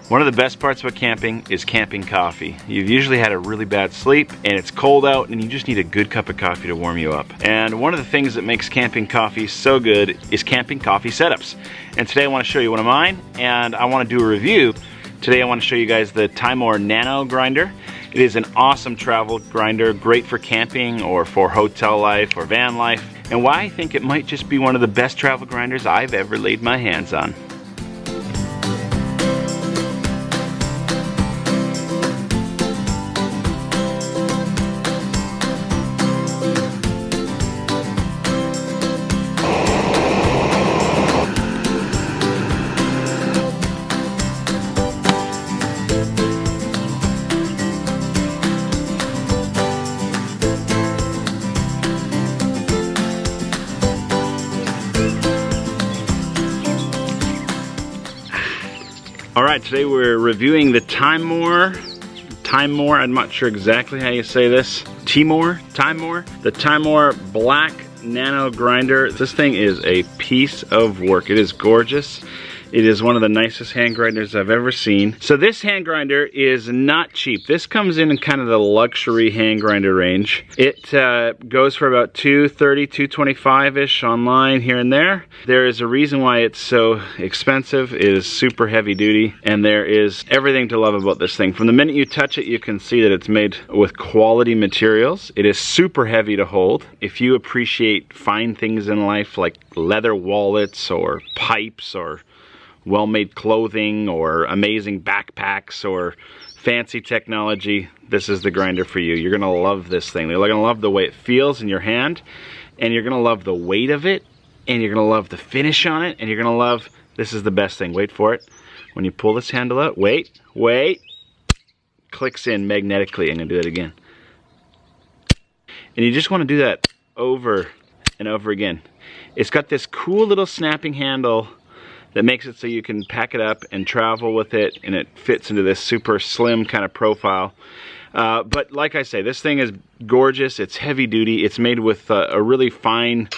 One of the best parts about camping is camping coffee. You've usually had a really bad sleep and it's cold out and you just need a good cup of coffee to warm you up. And one of the things that makes camping coffee so good is camping coffee setups. And today I want to show you one of mine, and I want to do a review. Today I want to show you guys the Timemore Nano Grinder. It is an awesome travel grinder, great for camping or for hotel life or van life, and why I think it might just be one of the best travel grinders I've ever laid my hands on. Alright, today we're reviewing the Timemore, I'm not sure exactly how you say this, Timemore, the Timemore Black Nano Grinder. This thing is a piece of work. It is gorgeous. It is one of the nicest hand grinders I've ever seen. So this hand grinder is not cheap. This comes in kind of the luxury hand grinder range. It goes for about $230, $225-ish online here and there. There is a reason why it's so expensive. It is super heavy duty, and there is everything to love about this thing. From the minute you touch it, you can see that it's made with quality materials. It is super heavy to hold. If you appreciate fine things in life like leather wallets or pipes or well-made clothing or amazing backpacks or fancy technology, this is the grinder for you. You're gonna love this thing. You're gonna love the way it feels in your hand, and you're gonna love the weight of it, and you're gonna love the finish on it, and you're gonna love, this is the best thing, wait for it. When you pull this handle out, wait, clicks in magnetically. I'm gonna do that again. And you just wanna do that over and over again. It's got this cool little snapping handle that makes it so you can pack it up and travel with it, and it fits into this super slim kind of profile. But like I say, this thing is gorgeous. It's heavy duty. It's made with a really fine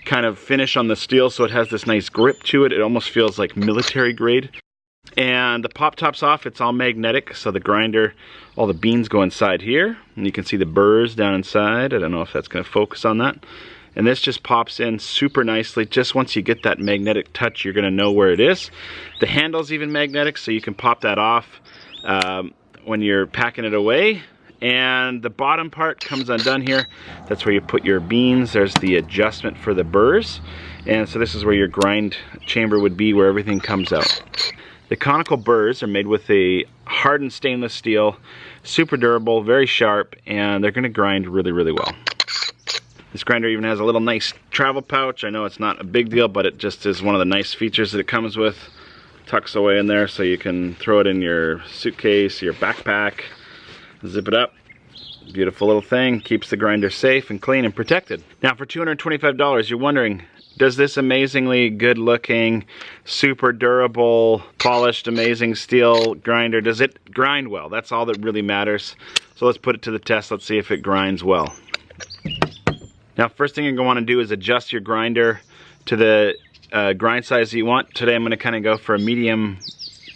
kind of finish on the steel, so it has this nice grip to it. It almost feels like military grade. And the pop top's off. It's all magnetic, so the grinder, all the beans go inside here, and you can see the burrs down inside. I don't know if that's going to focus on that. And this just pops in super nicely. Just once you get that magnetic touch, you're gonna know where it is. The handle's even magnetic, so you can pop that off when you're packing it away. And the bottom part comes undone here. That's where you put your beans. There's the adjustment for the burrs. And so this is where your grind chamber would be, where everything comes out. The conical burrs are made with a hardened stainless steel, super durable, very sharp, and they're gonna grind really, really well. This grinder even has a little nice travel pouch. I know it's not a big deal, but it just is one of the nice features that it comes with. Tucks away in there so you can throw it in your suitcase, your backpack, zip it up. Beautiful little thing, keeps the grinder safe and clean and protected. Now for $225, you're wondering, does this amazingly good looking, super durable, polished, amazing steel grinder, does it grind well? That's all that really matters. So let's put it to the test. Let's see if it grinds well. Now, first thing you're going to want to do is adjust your grinder to the grind size that you want. Today I'm going to kind of go for a medium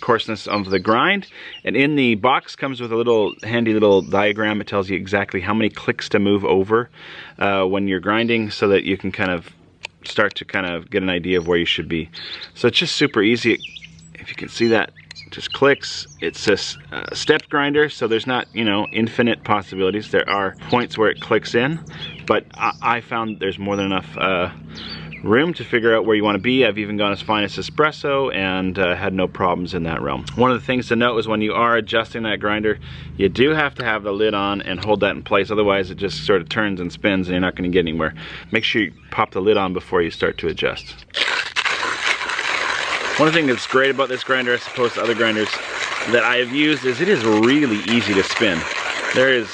coarseness of the grind. And in the box comes with a little handy little diagram. It tells you exactly how many clicks to move over when you're grinding, so that you can kind of start to kind of get an idea of where you should be. So it's just super easy. If you can see that, it just clicks. It's a stepped grinder, so there's not, you know, infinite possibilities. There are points where it clicks in, but I found there's more than enough room to figure out where you want to be. I've even gone as fine as espresso and had no problems in that realm. One of the things to note is when you are adjusting that grinder, you do have to have the lid on and hold that in place, otherwise it just sort of turns and spins and you're not going to get anywhere. Make sure you pop the lid on before you start to adjust. One thing that's great about this grinder as opposed to other grinders that I have used is it is really easy to spin. There is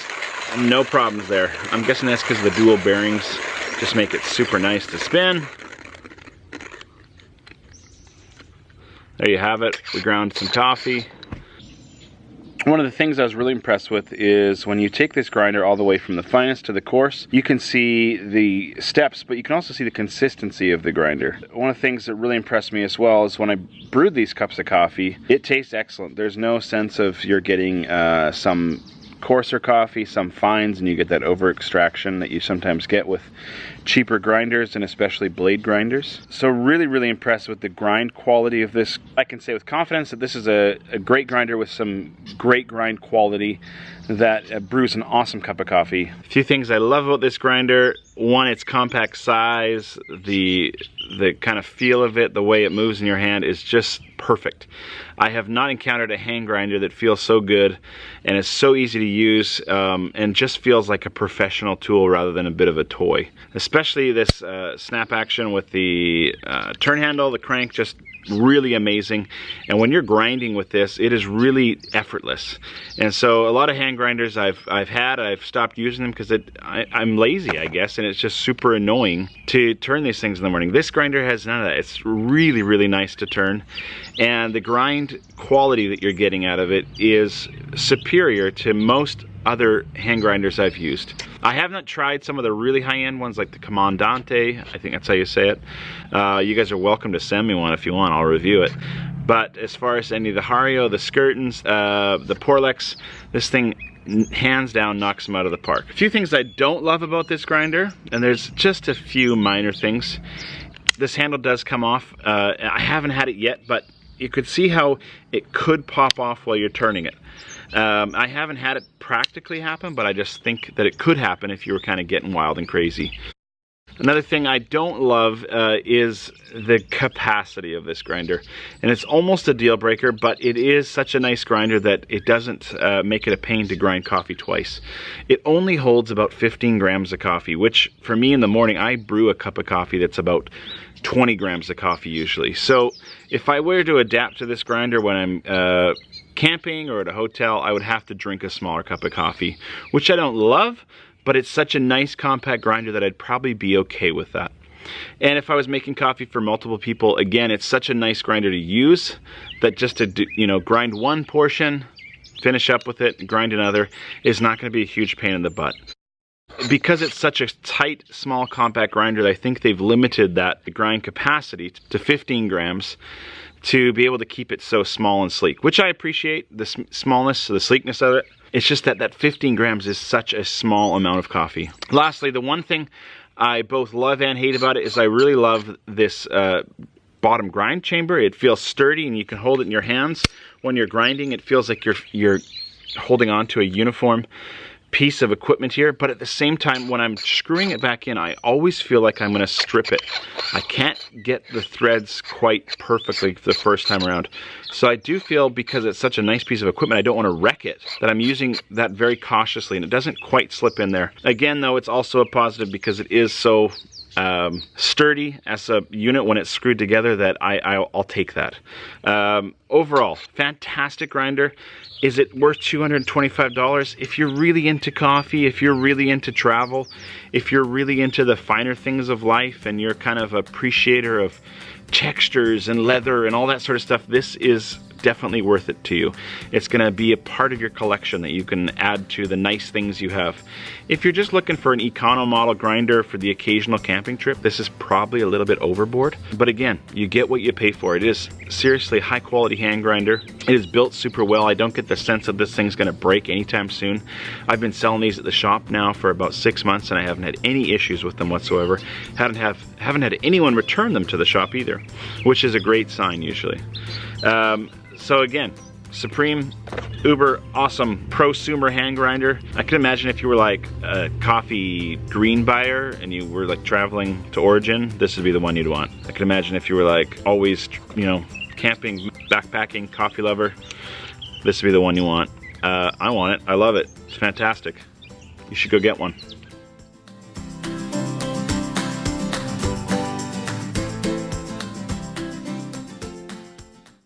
no problems there. I'm guessing that's because the dual bearings just make it super nice to spin. There you have it. We ground some coffee. One of the things I was really impressed with is when you take this grinder all the way from the finest to the coarse, you can see the steps, but you can also see the consistency of the grinder. One of the things that really impressed me as well is when I brewed these cups of coffee, it tastes excellent. There's no sense of you're getting some coarser coffee, some fines, and you get that over extraction that you sometimes get with cheaper grinders and especially blade grinders. So really impressed with the grind quality of this. I can say with confidence that this is a great grinder with some great grind quality that brews an awesome cup of coffee. A few things I love about this grinder: one, its compact size, the kind of feel of it, the way it moves in your hand is just perfect. I have not encountered a hand grinder that feels so good and is so easy to use and just feels like a professional tool rather than a bit of a toy. Especially this snap action with the turn handle, the crank, just really amazing. And when you're grinding with this, it is really effortless. And so a lot of hand grinders I've stopped using them because I'm lazy, I guess, and it's just super annoying to turn these things in the morning. This grinder has none of that. It's really nice to turn, and the grind quality that you're getting out of it is superior to most other hand grinders I've used. I have not tried some of the really high-end ones like the Comandante, I think that's how you say it. You guys are welcome to send me one if you want, I'll review it. But as far as any of the Hario, the Skirtons, the Porlex, this thing hands down knocks them out of the park. A few things I don't love about this grinder, and there's just a few minor things. This handle does come off. I haven't had it yet, but you could see how it could pop off while you're turning it. I haven't had it practically happen, but I just think that it could happen if you were kind of getting wild and crazy. Another thing I don't love is the capacity of this grinder. And it's almost a deal breaker, but it is such a nice grinder that it doesn't make it a pain to grind coffee twice. It only holds about 15 grams of coffee, which for me in the morning, I brew a cup of coffee that's about 20 grams of coffee usually. So if I were to adapt to this grinder when I'm camping or at a hotel, I would have to drink a smaller cup of coffee, which I don't love, but it's such a nice compact grinder that I'd probably be okay with that. And if I was making coffee for multiple people, again, it's such a nice grinder to use that just to do, grind one portion, finish up with it, and grind another is not going to be a huge pain in the butt. Because it's such a tight, small, compact grinder, I think they've limited the grind capacity to 15 grams to be able to keep it so small and sleek, which I appreciate, the smallness, the sleekness of it. It's just that 15 grams is such a small amount of coffee. Lastly, the one thing I both love and hate about it is I really love this bottom grind chamber. It feels sturdy and you can hold it in your hands. When you're grinding, it feels like you're holding on to a uniform piece of equipment here, but at the same time, when I'm screwing it back in, I always feel like I'm going to strip it. I can't get the threads quite perfectly the first time around. So I do feel, because it's such a nice piece of equipment, I don't want to wreck it, that I'm using that very cautiously, and it doesn't quite slip in there. Again, though, it's also a positive because it is so sturdy as a unit when it's screwed together that I'll take that. Overall, fantastic grinder. Is it worth $225? If you're really into coffee, if you're really into travel, if you're really into the finer things of life and you're kind of an appreciator of textures and leather and all that sort of stuff, this is definitely worth it to you. It's going to be a part of your collection that you can add to the nice things you have. If you're just looking for an econo model grinder for the occasional camping trip, this is probably a little bit overboard. But again, you get what you pay for. It is seriously high quality hand grinder. It is built super well. I don't get the sense that this thing's going to break anytime soon. I've been selling these at the shop now for about 6 months and I haven't had any issues with them whatsoever. Haven't had anyone return them to the shop either, which is a great sign usually. So again, supreme, uber awesome prosumer hand grinder. I can imagine if you were like a coffee green buyer and you were like traveling to Origin, this would be the one you'd want. I can imagine if you were like always, camping, backpacking, coffee lover, this would be the one you want. I want it. I love it. It's fantastic. You should go get one.